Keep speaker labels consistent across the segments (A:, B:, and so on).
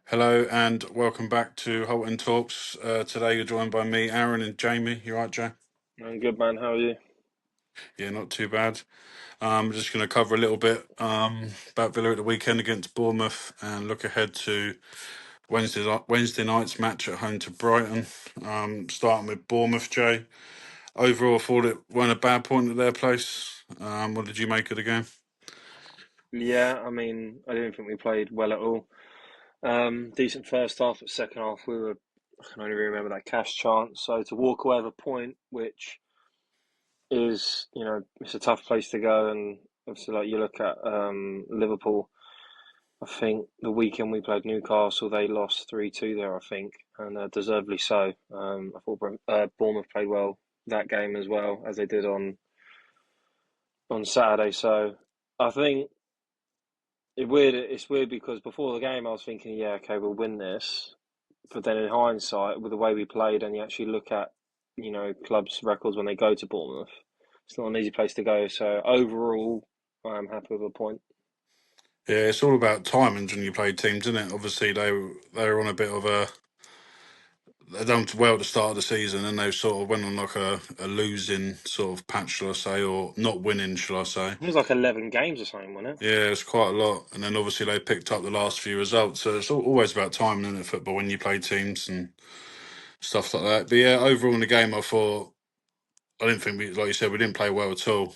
A: Hello and welcome back to Holton Talks. Today you're joined by me, Aaron, and Jamie. You right, Joe?
B: I'm good, man. How are you?
A: Yeah, not too bad. I'm just going to cover a little bit about Villa at the weekend against Bournemouth and look ahead to Wednesday night's match at home to Brighton. Starting with Bournemouth, Jay. Overall, I thought it weren't a bad point at their place. What did you make of the game?
B: Yeah, I didn't think we played well at all. Decent first half, but second half I can only remember that cash chance. So to walk away with a point, which is, it's a tough place to go. And obviously, like you look at Liverpool, I think the weekend we played Newcastle, they lost 3-2 there, I think, and deservedly so. I thought Bournemouth played well that game as well as they did on Saturday. So I think. It's weird because before the game I was thinking, yeah, okay, we'll win this. But then in hindsight, with the way we played, and you actually look at, clubs' records when they go to Bournemouth, it's not an easy place to go. So overall, I'm happy with a point.
A: Yeah, it's all about timings when you play teams, isn't it? Obviously, they were on a bit of a they done well at the start of the season, and they sort of went on like a losing sort of patch, shall I say, or not winning, shall I say?
B: It was like 11 games or something, wasn't it?
A: Yeah, it's quite a lot, and then obviously they picked up the last few results. So it's always about timing in football when you play teams and stuff like that. But yeah, overall in the game, I didn't think we, like you said, we didn't play well at all.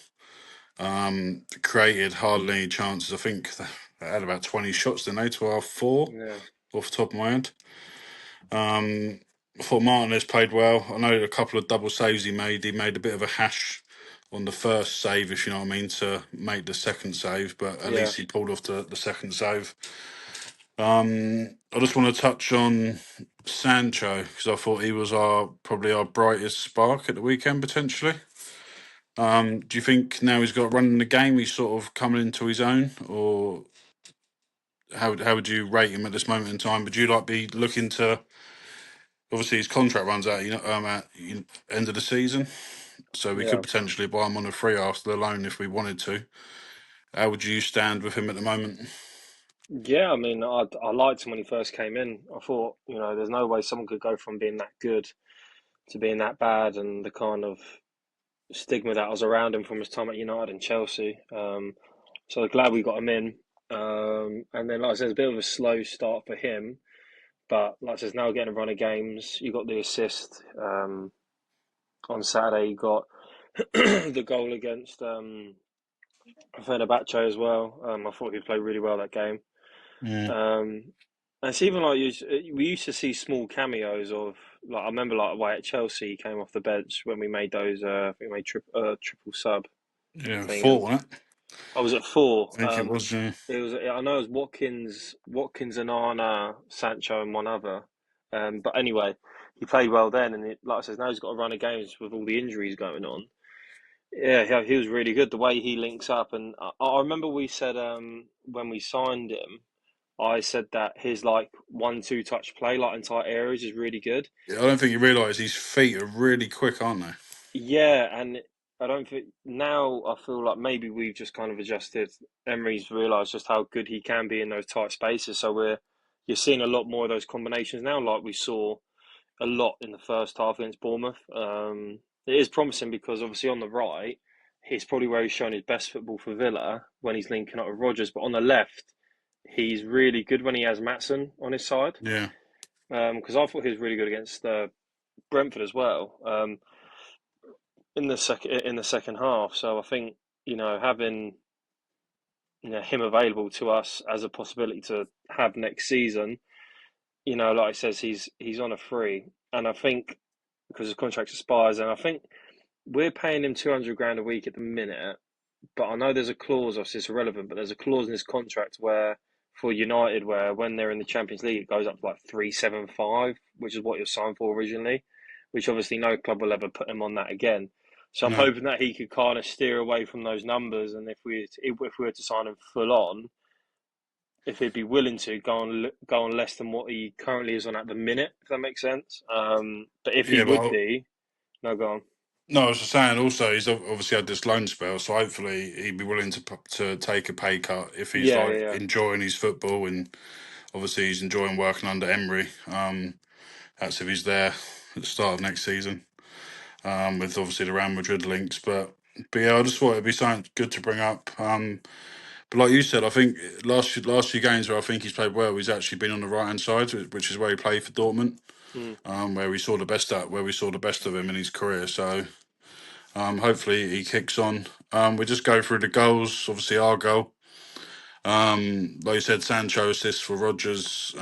A: Created hardly any chances. I think they had about 20 shots, didn't they? To our four,
B: Yeah,
A: off the top of my head. I thought Martinez played well. I know a couple of double saves he made. He made a bit of a hash on the first save, if you know what I mean, to make the second save, but at
B: yeah,
A: least he pulled off the second save. I just want to touch on Sancho because I thought he was probably our brightest spark at the weekend potentially. Do you think now he's got running the game, he's sort of coming into his own, or how would you rate him at this moment in time? Would you like be looking to? Obviously, his contract runs out, at end of the season, so we could
B: yeah.
A: potentially buy him on a free after the loan if we wanted to. How would you stand with him at the moment?
B: Yeah, I liked him when he first came in. I thought, there's no way someone could go from being that good to being that bad, and the kind of stigma that was around him from his time at United and Chelsea. So glad we got him in. And then, like I said, it's a bit of a slow start for him. But like I said, now getting a run of games. You got the assist on Saturday. You got the goal against Fenerbahce as well. I thought he played really well that game.
A: Yeah,
B: Um, and it's even like we used to see small cameos of like I remember like away at Chelsea, he came off the bench when we made those. I think we made triple sub
A: yeah,
B: thing, and
A: four, wasn't it?
B: I was at four.
A: I think it was.
B: It was I know it was Watkins, and Arna, Sancho, and one other. But anyway, he played well then, and like I said, now he's got a run of games with all the injuries going on. Yeah, he was really good. The way he links up, and I remember we said when we signed him, I said that his like 1-2 touch play, like in tight areas, is really good.
A: I don't think you realise his feet are really quick, aren't they?
B: Yeah, and I don't think now I feel like maybe we've just kind of adjusted. Emery's realised just how good he can be in those tight spaces. So you're seeing a lot more of those combinations now, like we saw a lot in the first half against Bournemouth. It is promising because obviously on the right, he's probably where he's shown his best football for Villa when he's linking up with Rodgers. But on the left, he's really good when he has Matson on his side.
A: Yeah,
B: Because I thought he was really good against Brentford as well. In the second half. So I think having him available to us as a possibility to have next season. Like I says, he's on a free, and I think because his contract expires, and I think we're paying him 200 grand a week at the minute. But I know there's a clause, obviously it's irrelevant, but there's a clause in his contract where for United, where when they're in the Champions League, it goes up to like 375, which is what you're signed for originally, which obviously no club will ever put him on that again. So I'm
A: no,
B: hoping that he could kind of steer away from those numbers, and if we were to sign him full on, if he'd be willing to go on less than what he currently is on at the minute, if that makes sense. But if he
A: yeah, but
B: would be, no, go on.
A: no, I was just saying. Also, he's obviously had this loan spell, so hopefully he'd be willing to take a pay cut if he's
B: Yeah,
A: like
B: yeah,
A: enjoying his football and obviously he's enjoying working under Emery. That's if he's there at the start of next season. With obviously the Real Madrid links, but yeah, I just thought it'd be something good to bring up. But like you said, I think last few games where I think he's played well, he's actually been on the right hand side, which is where he played for Dortmund,
B: Mm.
A: where we saw the best of him in his career. So hopefully he kicks on. We just go through the goals. Obviously, our goal. Like you said, Sancho assists for Rodgers.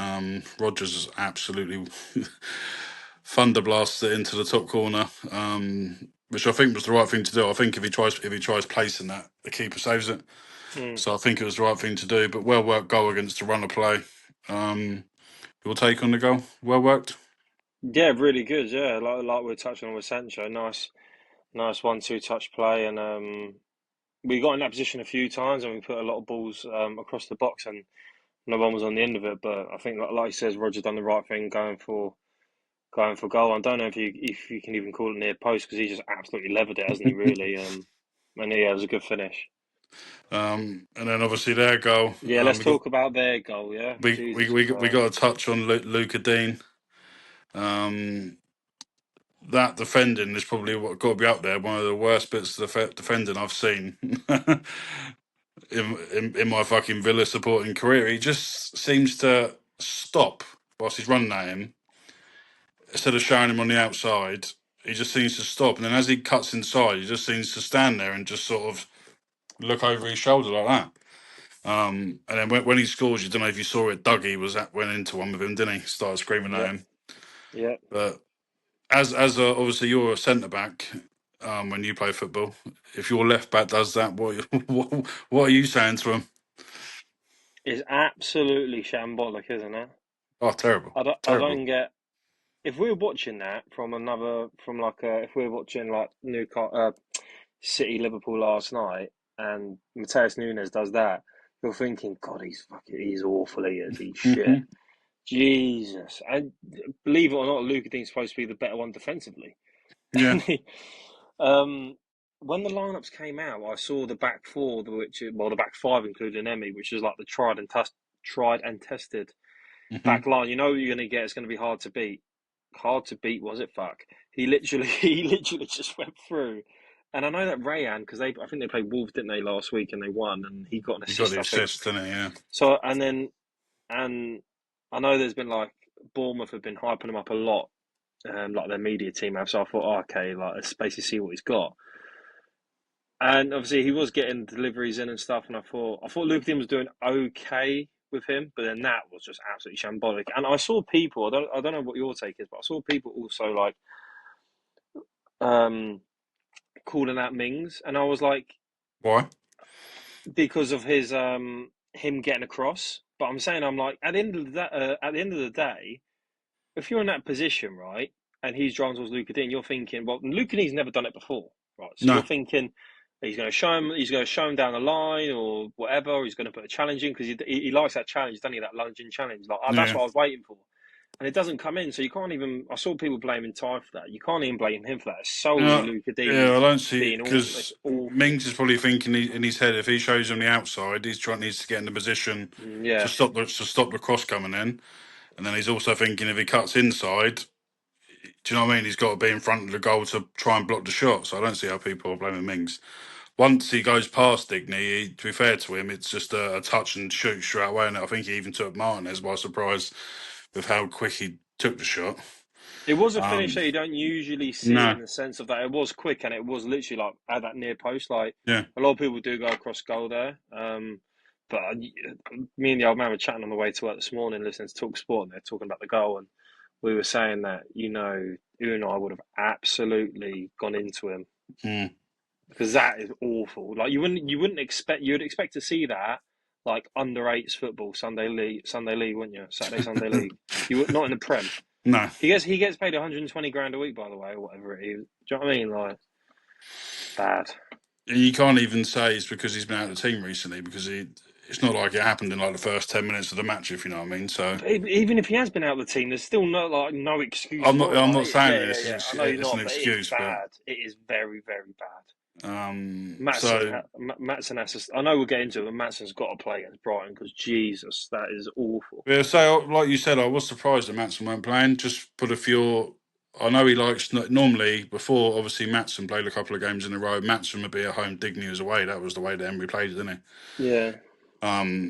A: Rodgers absolutely thunderblasted it into the top corner, which I think was the right thing to do. I think if he tries placing that, the keeper saves it.
B: Mm.
A: So I think it was the right thing to do. But well worked goal against the run of play. Your take on the goal? Well worked.
B: Yeah, really good. Yeah, like we're touching on with Sancho, nice 1-2 touch play, and we got in that position a few times, and we put a lot of balls across the box, and no one was on the end of it. But I think, like he says, Roger done the right thing going for goal. I don't know if you can even call it near post because he just absolutely levered it, hasn't he? Really, and yeah, it was a good finish.
A: And then obviously their goal.
B: Yeah, let's
A: We got
B: talk about their goal. Yeah, Jesus
A: we got a
B: Christ.
A: touch on Luca Dean. Um, that defending is probably what got to be up there. One of the worst bits of defending I've seen in my fucking Villa supporting career. He just seems to stop whilst he's running at him instead of showing him on the outside. He just seems to stop, and then as he cuts inside, he just seems to stand there and just sort of look over his shoulder like that. And then when he scores, you don't know if you saw it. Dougie went into one with him, didn't he? Started screaming at
B: Yeah,
A: him.
B: yeah.
A: But obviously you're a centre back. When you play football, if your left back does that, what are you saying to him?
B: It's absolutely shambolic, isn't it?
A: Oh, terrible,
B: I
A: terrible.
B: don't get if we're watching that from like if we're watching like City Liverpool last night and Mateus Nunes does that, you're thinking, God, he's awful. He is. He's shit. Jesus, and believe it or not, Luka Dean's supposed to be the better one defensively.
A: Yeah.
B: um, when the lineups came out, I saw the back four, the back five, including Emmy, which is like the tried and tested
A: Hmm.
B: back line. You know what you're going to get. It's going to be hard to beat. Hard to beat, was it? Fuck. He literally just went through. And I know that Rayan, because I think they played Wolves, didn't they, last week, and they won, and he got an
A: He got
B: assist,
A: the
B: I think.
A: assist, didn't he? Yeah.
B: So, and I know there's been like Bournemouth have been hyping him up a lot, like their media team have. So I thought, oh, okay, like let's basically see what he's got. And obviously he was getting deliveries in and stuff, and I thought Luke Dean was doing okay with him, but then that was just absolutely shambolic. And I saw people, I don't know what your take is, but I saw people also like um calling out Mings, and I was like,
A: Why?
B: because of his him getting across. But I'm like, at the end of the day, if you're in that position, right, and he's drawn towards Luca Dean, you're thinking, well, Luca Dean's never done it before, right? So you're
A: No.
B: thinking he's going to show him down the line or whatever, or he's going to put a challenge in because he likes that challenge, doesn't he? That lunging challenge, like that's
A: Yeah.
B: what I was waiting for, and it doesn't come in. So you can't even. I saw people blaming Ty for that. You can't even blame him for that. It's solely
A: No.
B: Luca Dean
A: Yeah, I don't see
B: being awful. It's
A: because
B: awful.
A: Mings is probably thinking in his head if he shows him the outside, needs to get in the position
B: Yeah.
A: to stop the cross coming in, and then he's also thinking if he cuts inside, do you know what I mean? He's got to be in front of the goal to try and block the shot. So I don't see how people are blaming Mings. Once he goes past Digny, to be fair to him, it's just a touch and shoot straight away. And I think he even took Martinez by surprise with how quick he took the shot.
B: It was a finish
A: Um,
B: that you don't usually see in
A: no,
B: the sense of that it was quick and it was literally like at that near post. Like
A: yeah,
B: a lot of people do go across goal there. But me and the old man were chatting on the way to work this morning, listening to Talk Sport, and they're talking about the goal, and we were saying that Unai would have absolutely gone into him
A: mm,
B: because that is awful. Like you would expect to see that like under eights football Sunday league, wouldn't you? Sunday league. You would not in the Prem.
A: no.
B: He gets paid 120 grand a week, by the way, or whatever it is. Do you know what I mean? Like, bad.
A: And you can't even say it's because he's been out of the team recently because it's not like it happened in like the first 10 minutes of the match, if you know what I mean. So
B: But even if he has been out of the team, there's still no excuse for it.
A: I'm
B: Like,
A: not saying
B: yeah,
A: that
B: yeah, yeah. I know you're
A: it's an
B: not, but it is
A: excuse, but
B: bad. It is very, very bad. Matson,
A: So
B: Matson has to. I know we'll get into it, but Matson's got to play against Brighton because Jesus, that is awful.
A: yeah, so like you said, I was surprised that Matson weren't playing. Just put a few. I know he likes normally before. Obviously, Matson played a couple of games in a row. Matson would be at home, Digny was away. That was the way that Emery played it, didn't
B: Yeah,
A: he?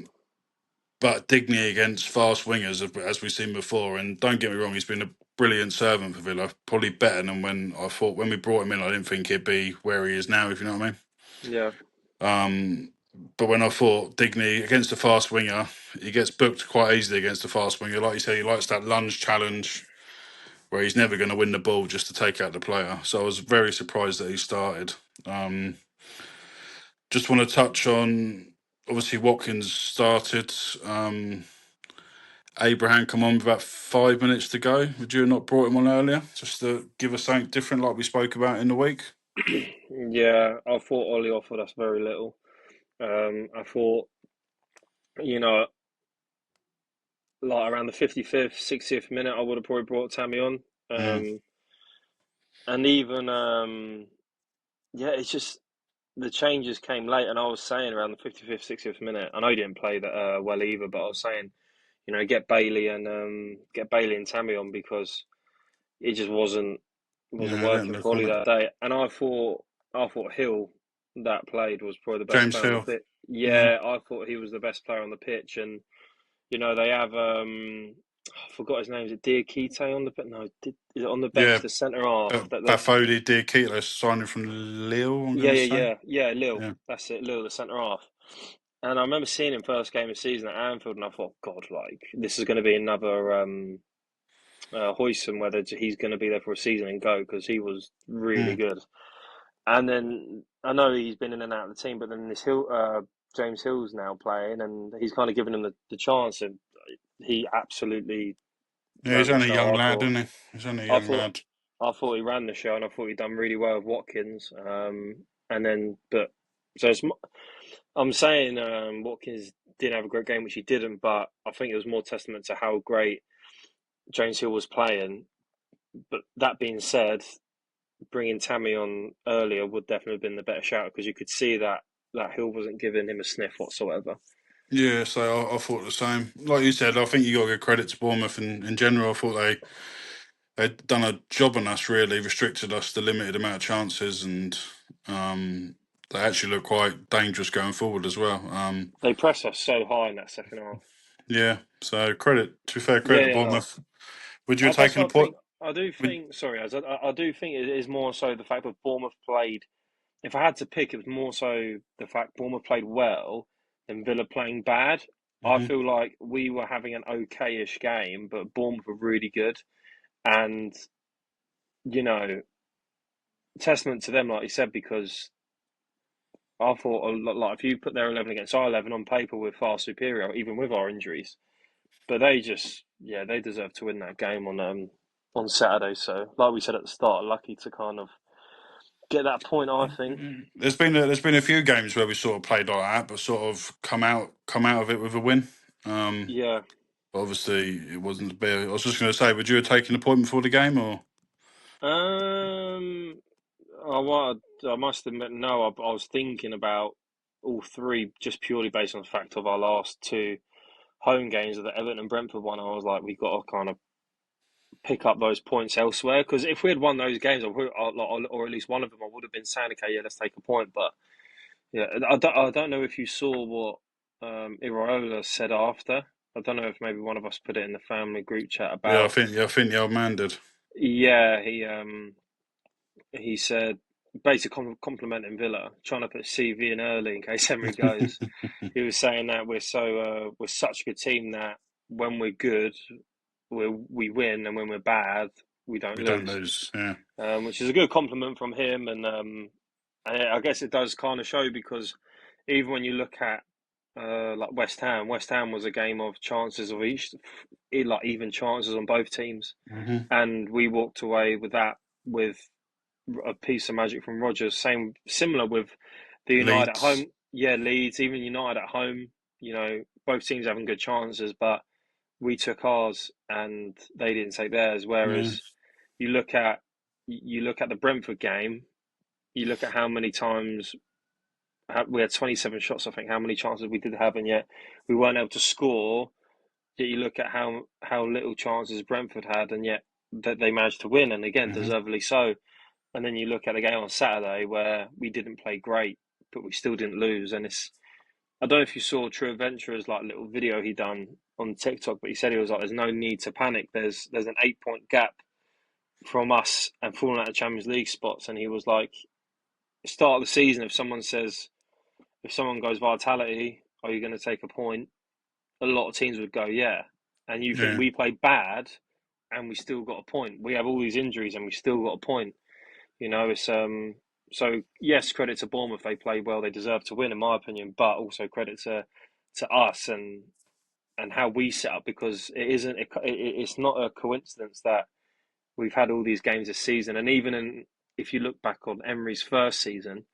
A: But Digny against fast wingers, as we've seen before, and don't get me wrong, he's been a brilliant servant for Villa. Probably better than when I thought when we brought him in. I didn't think he'd be where he is now. If you know what I mean.
B: yeah.
A: But when I thought Digny against a fast winger, he gets booked quite easily against a fast winger. Like you say, he likes that lunge challenge where he's never going to win the ball just to take out the player. So I was very surprised that he started. Um, just want to touch on obviously Watkins started. Abraham come on with about 5 minutes to go. Would you have not brought him on earlier just to give us something different, like we spoke about in the week?
B: Yeah, I thought Ollie offered us very little. I thought, you know, like around the 55th, 60th minute, I would have probably brought Tammy on.
A: Mm,
B: Um, and even, yeah, it's just the changes came late. And I was saying around the 55th, 60th minute, I know he didn't play that well either, but I was saying, get Bailey and Tammy on because it just wasn't
A: yeah, I didn't
B: working for
A: look on
B: Ollie
A: it.
B: that day. And I thought Hill that played was probably the best
A: James
B: player on the
A: Hill.
B: pitch.
A: Mm,
B: Yeah, I thought he was the best player on the pitch, and they have I forgot his name. Is it Diakite on the bench? No, is it on the bench?
A: yeah,
B: The centre half that they.
A: Bafodi, Diakite signing from Lille, I'm going
B: Yeah,
A: to
B: yeah,
A: say.
B: yeah, Lil.
A: Yeah.
B: That's it, Lil, the centre half. And I remember seeing him first game of the season at Anfield, and I thought, God, like this is going to be another Huijsen, whether he's going to be there for a season and go because he was really
A: Mm.
B: good. And then I know he's been in and out of the team, but then James Hill's now playing, and he's kind of given him the chance, and he absolutely
A: Yeah, he's
B: ran the
A: only a young
B: show.
A: lad, isn't he? He's only a
B: I
A: young
B: thought,
A: lad.
B: I thought he ran the show, and I thought he'd done really well with Watkins. And then, but so I'm saying Watkins didn't have a great game, which he didn't, but I think it was more testament to how great James Hill was playing. But that being said, bringing Tammy on earlier would definitely have been the better shout because you could see that Hill wasn't giving him a sniff whatsoever.
A: Yeah, so I thought the same. Like you said, I think you got to give credit to Bournemouth in general. I thought they'd done a job on us, really, restricted us to limited amount of chances, and they actually look quite dangerous going forward as well.
B: They pressed us so high in that second half.
A: Yeah, so credit, to be fair,
B: Yeah,
A: credit to
B: yeah, no.
A: Bournemouth. Would you have
B: That's
A: taken a
B: what I
A: point?
B: think. I do
A: Would,
B: think. Sorry, I do think it is more so the fact that Bournemouth played. If I had to pick, it was more so the fact Bournemouth played well than Villa playing bad. I
A: mhm.
B: feel like we were having an okay-ish game, but Bournemouth were really good, and you know, testament to them, like you said, because I thought a lot, like if you put their 11 against our 11 on paper, we're far superior, even with our injuries. But they just, yeah, they deserve to win that game on Saturday. So, like we said at the start, lucky to kind of get that point. I think.
A: There's been a few games where we sort of played like that, but sort of come out of it with a win. Um,
B: Yeah.
A: Obviously, it wasn't the beer. I was just going to say, would you have taken a point before the game, or?
B: Um. I must admit, no. I was thinking about all three just purely based on the fact of our last two home games of the Everton and Brentford one. I was like, we've got to kind of pick up those points elsewhere because if we had won those games, or at least one of them, I would have been saying, okay, yeah, let's take a point. But yeah, I don't know if you saw what Iraola said after. I don't know if maybe one of us put it in the family group chat
A: Yeah,
B: about.
A: I think the old man did.
B: Yeah, he said basically complimenting Villa, trying to put CV in early in case Emery goes. He was saying that we're such a good team that when we're good, we win, and when we're bad, we don't
A: We don't
B: lose.
A: lose. Yeah.
B: Which is a good compliment from him, and I guess it does kind of show because even when you look at like West Ham was a game of chances of each, like even chances on both teams,
A: Hmm.
B: and we walked away with that with a piece of magic from Rodgers. Similar with the United at
A: Leeds.
B: home. Yeah, Leeds, even United at home. Both teams having good chances, but we took ours and they didn't take theirs.
A: Yeah.
B: Whereas you look at you look at the Brentford game, you look at how many times we had 27 shots, I think, how many chances we did have, and yet we weren't able to score. Yet you look at how little chances Brentford had, and yet that they managed to win, and again,
A: Hmm.
B: deservedly so. And then you look at the game on Saturday where we didn't play great, but we still didn't lose. And it's I don't know if you saw True Adventurer's like little video he done on TikTok, but he said he was like, "There's no need to panic. There's an 8 point gap from us and falling out of Champions League spots." And he was like, "Start of the season, if someone goes Vitality, are you going to take a point?" A lot of teams would go, "Yeah." And you think
A: Yeah,
B: we play bad, and we still got a point. We have all these injuries, and we still got a point. It's so yes, credit to Bournemouth. They played well. They deserve to win, in my opinion. But also credit to us and how we set up, because it's not a coincidence that we've had all these games this season. And if you look back on Emery's first season,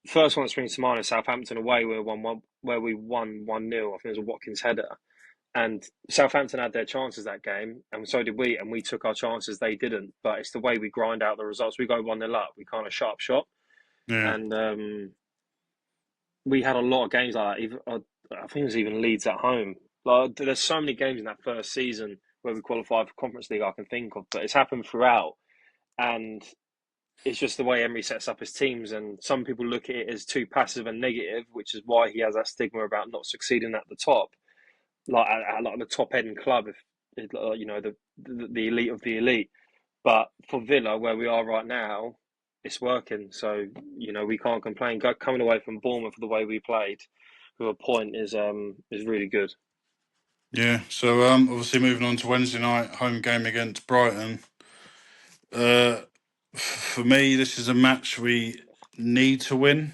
B: the first one that springs to mind is Southampton away, where we won 1-0. I think it was a Watkins header. And Southampton had their chances that game, and so did we, and we took our chances, they didn't. But it's the way we grind out the results. We go 1-0 up, we kind of shut up shop.
A: yeah,
B: And we had a lot of games like that. I think it was even Leeds at home. Like, there's so many games in that first season where we qualified for Conference League I can think of, but it's happened throughout. And it's just the way Emery sets up his teams. And some people look at it as too passive and negative, which is why he has that stigma about not succeeding at the top, like at the top end club, if the elite of the elite. But for Villa, where we are right now, it's working. So we can't complain. Coming away from Bournemouth the way we played with a point is really good.
A: yeah. So obviously moving on to Wednesday night home game against Brighton. Uh, for me, this is a match we need to win.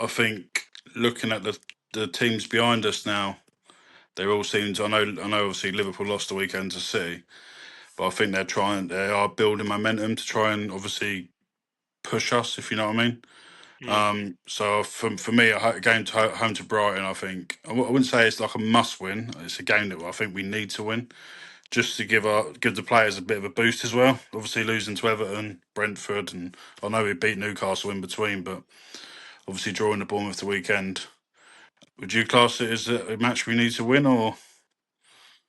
A: I think looking at the teams behind us now, they all seem to. I know. Obviously, Liverpool lost the weekend to City, but I think they are building momentum to try and obviously push us, if you know what I mean.
B: Mm.
A: So for me, a game to home to Brighton, I think I wouldn't say it's like a must win. It's a game that I think we need to win just to give the players a bit of a boost as well. Obviously, losing to Everton, Brentford, and I know we beat Newcastle in between, but obviously drawing the Bournemouth the weekend. Would you class it as a match we need to win, or?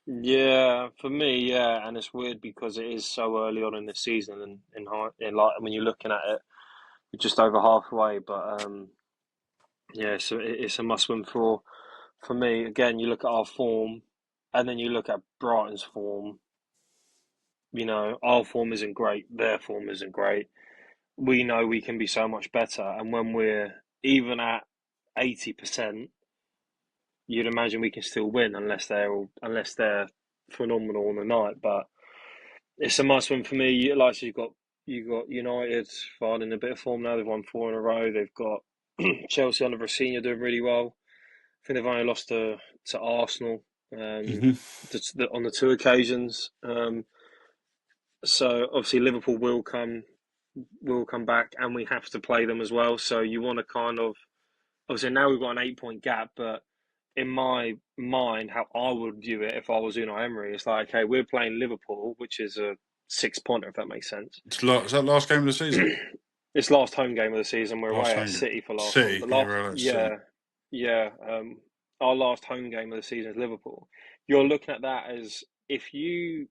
B: Yeah, for me, yeah, and it's weird because it is so early on in the season, and in like when you're looking at it, we're just over halfway. But yeah, so it's a must win for me. Again, you look at our form, and then you look at Brighton's form. Our form isn't great, their form isn't great. We know we can be so much better, and when we're even at 80%, you'd imagine we can still win unless they're phenomenal on the night. But it's a must win for me. Like you got United finding a bit of form now. They've won four in a row. They've got Chelsea under Rossini doing really well. I think they've only lost to Arsenal um,
A: Hmm.
B: on the two occasions. So obviously Liverpool will come back, and we have to play them as well. So you want to kind of obviously now we've got an 8 point gap, but in my mind, how I would view it if I was Unai Emery, it's like, okay, we're playing Liverpool, which is a 6 pointer, if that makes sense.
A: Is that last game of the season?
B: It's last home game of the season. We're
A: Last
B: away at
A: home game.
B: City for last one,
A: City,
B: but
A: yeah,
B: last,
A: right, City.
B: yeah, yeah. Our last home game of the season is Liverpool. You're looking at that as if you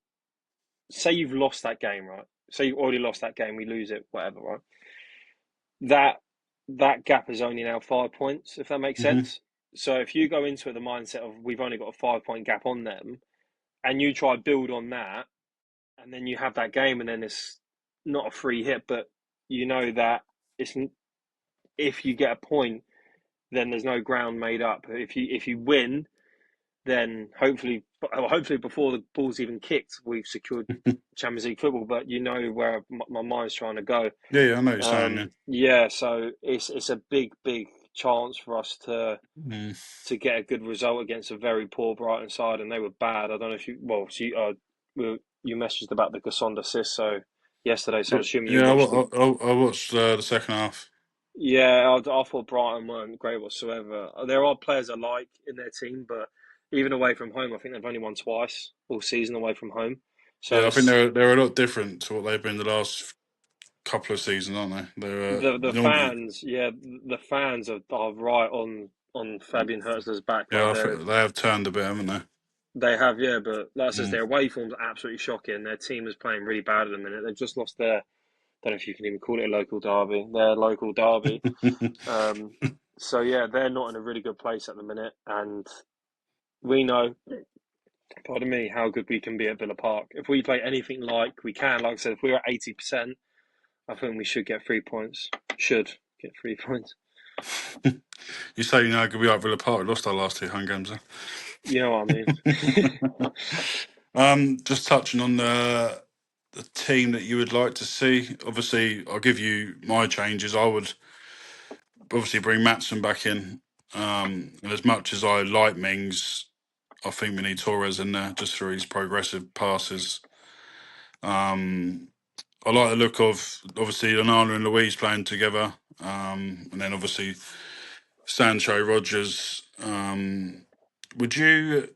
B: say you've lost that game, right? Say you already lost that game, we lose it, whatever, right? That that gap is only now 5 points, if that makes
A: Hmm.
B: sense. So if you go into it the mindset of we've only got a 5 point gap on them, and you try to build on that, and then you have that game, and then it's not a free hit, but you know that it's if you get a point, then there's no ground made up. If you win, then hopefully before the ball's even kicked, we've secured Champions League football. But you know where my mind's trying to go.
A: Yeah, yeah, I know what you're saying. Yeah.
B: Yeah, so it's a big chance for us
A: Mm.
B: to get a good result against a very poor Brighton side, and they were bad. I don't know if you messaged about the Gassonda assist so yesterday, so I assume you
A: Yeah,
B: watched the.
A: I watched the second half.
B: Yeah, I thought Brighton weren't great whatsoever. There are players I like in their team, but even away from home, I think they've only won twice all season away from home. So
A: Yeah, I think
B: it's
A: they're a lot different to what they've been the last couple of seasons, aren't they? They're
B: The
A: normally,
B: fans, yeah, the fans are right on Fabian Hurtzler's back. Like
A: yeah, they have turned a bit, haven't they?
B: they have, yeah, but like I says,
A: Mm.
B: their away form's absolutely shocking. Their team is playing really bad at the minute. They've just lost their, don't know if you can even call it a local derby, their local derby. Um, so yeah, they're not in a really good place at the minute, and we know, pardon me, how good we can be at Villa Park. If we play anything like we can, like I said, if we're at 80%, I think we should get 3 points. Should get 3 points.
A: You say you know good we are at Villa Park. We lost our last two home games.
B: You know what I mean?
A: Just touching on the team that you would like to see. Obviously, I'll give you my changes. I would obviously bring Matson back in. And as much as I like Mings, I think we need Torres in there just for his progressive passes. Um, I like the look of obviously Onana and Louise playing together, and then obviously Sancho Rogers. Would you?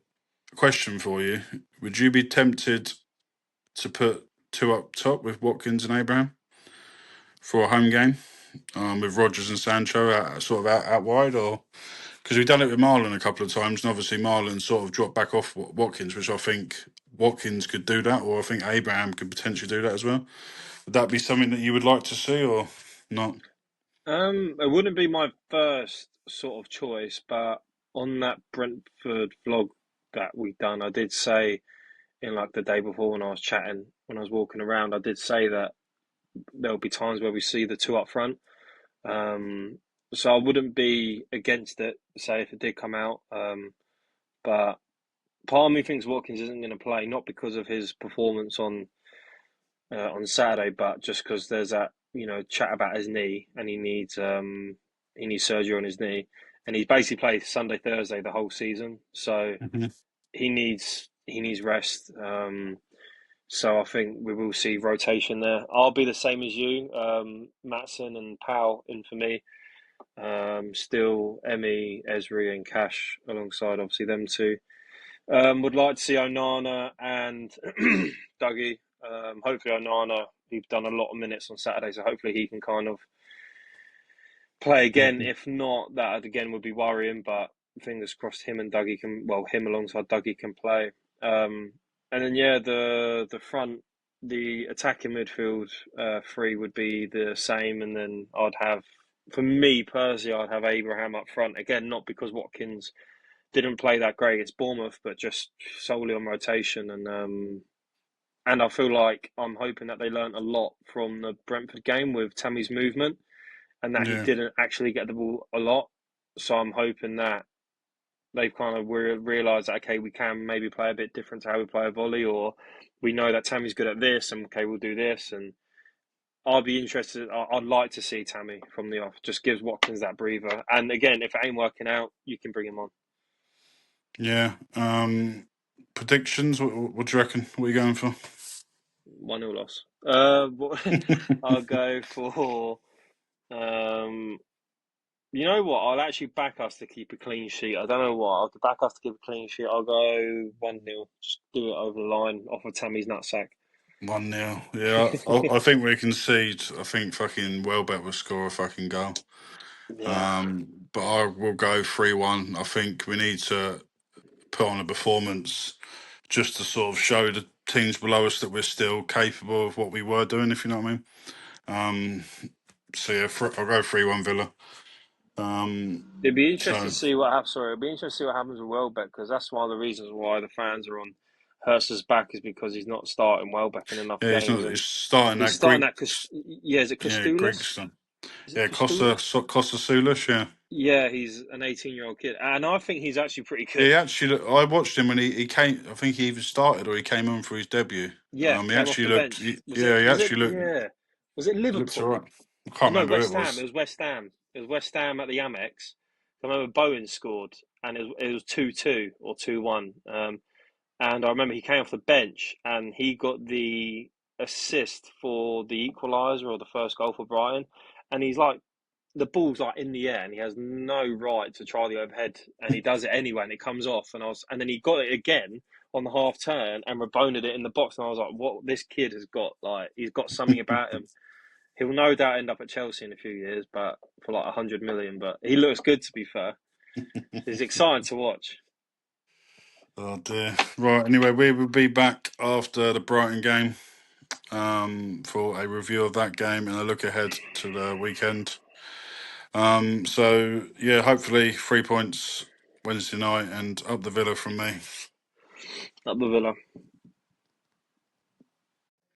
A: Question for you: would you be tempted to put two up top with Watkins and Abraham for a home game, with Rogers and Sancho sort of out wide, or because we've done it with Marlon a couple of times, and obviously Marlon sort of dropped back off Watkins, which I think Watkins could do that, or I think Abraham could potentially do that as well. Would that be something that you would like to see, or not?
B: It wouldn't be my first sort of choice, but on that Brentford vlog that we done, I did say in like the day before when I was chatting, when I was walking around, I did say that there'll be times where we see the two up front. Um, so I wouldn't be against it, say if it did come out. But part of me thinks Watkins isn't going to play, not because of his performance on Saturday, but just because there's that chat about his knee, and he needs surgery on his knee, and he's basically played Sunday Thursday the whole season, so
A: Mhm.
B: he needs rest. So I think we will see rotation there. I'll be the same as you, Matson and Powell in for me. Still Emmy, Esri, and Cash alongside obviously them two. Would like to see Onana and Dougie. Hopefully Onana, he's done a lot of minutes on Saturday, so hopefully he can kind of play again. If not, that again would be worrying, but fingers crossed him and Dougie can, well, him alongside Dougie can play. And then yeah, the front, the attacking midfield three would be the same, and then I'd have, for me personally, I'd have Abraham up front again, not because Watkins didn't play that great against Bournemouth, but just solely on rotation. And I feel like I'm hoping that they learnt a lot from the Brentford game with Tammy's movement, and that he
A: Yeah,
B: didn't actually get the ball a lot. So I'm hoping that they've kind of realised that, okay, we can maybe play a bit different to how we play a volley, or we know that Tammy's good at this, and okay, we'll do this. And I'd be interested. I'd like to see Tammy from the off. Just gives Watkins that breather. And again, if it ain't working out, you can bring him on.
A: yeah. Predictions? What do you reckon? What are you going for?
B: 1-0 loss. I'll go for. Um, you know what? I'll actually back us to keep a clean sheet. I don't know what. I'll back us to keep a clean sheet. I'll go 1-0. Just do it over the line off of Tammy's nutsack.
A: 1-0. Yeah, I think we concede. I think fucking Welbeck will score a fucking goal.
B: Yeah.
A: But I will go 3-1. I think we need to put on a performance just to sort of show the teams below us that we're still capable of what we were doing, if you know what I mean. Um, so yeah, I'll go 3-1 Villa.
B: It'd be interesting
A: So
B: to see what happens. Sorry, it'd be interesting to see what happens with Welbeck, because that's one of the reasons why the fans are on Hurst's back, is because he's not starting Welbeck in enough
A: yeah,
B: games, and
A: it's starting
B: he's
A: that
B: starting
A: Greek,
B: that. Yeah, is it
A: yeah, Greek
B: Kostoulis?
A: stuff.
B: Is it
A: Yeah, Costa
B: Kostoulis?
A: Costa Sulish, yeah.
B: Yeah, he's an 18-year-old kid, and I think he's actually pretty
A: Yeah,
B: good.
A: he actually, I watched him when he came. I think he either started or he came on for his debut.
B: Yeah,
A: He
B: came off
A: actually
B: the
A: looked.
B: bench. Was it?
A: Yeah, he
B: Was it?
A: actually looked.
B: Yeah. Was it
A: He looked
B: Liverpool?
A: alright. I can't
B: No,
A: remember who it
B: West Ham. It
A: was.
B: was West Ham. It was West Ham at the Amex. I remember Bowen scored, and it was 2-2 or 2-1. And I remember he came off the bench, and he got the assist for the equaliser or the first goal for Brighton. And he's like, the ball's like in the air, and he has no right to try the overhead, and he does it anyway, and it comes off. And then he got it again on the half turn and reboned it in the box, and I was like, what this kid has got, like, he's got something about him. He'll no doubt end up at Chelsea in a few years, but for like 100 million. But he looks good, to be fair. It's exciting to watch.
A: Oh dear. Right. Anyway, we will be back after the Brighton game for a review of that game and a look ahead to the weekend. So yeah, hopefully 3 points Wednesday night and up the Villa from me.
B: Up the Villa.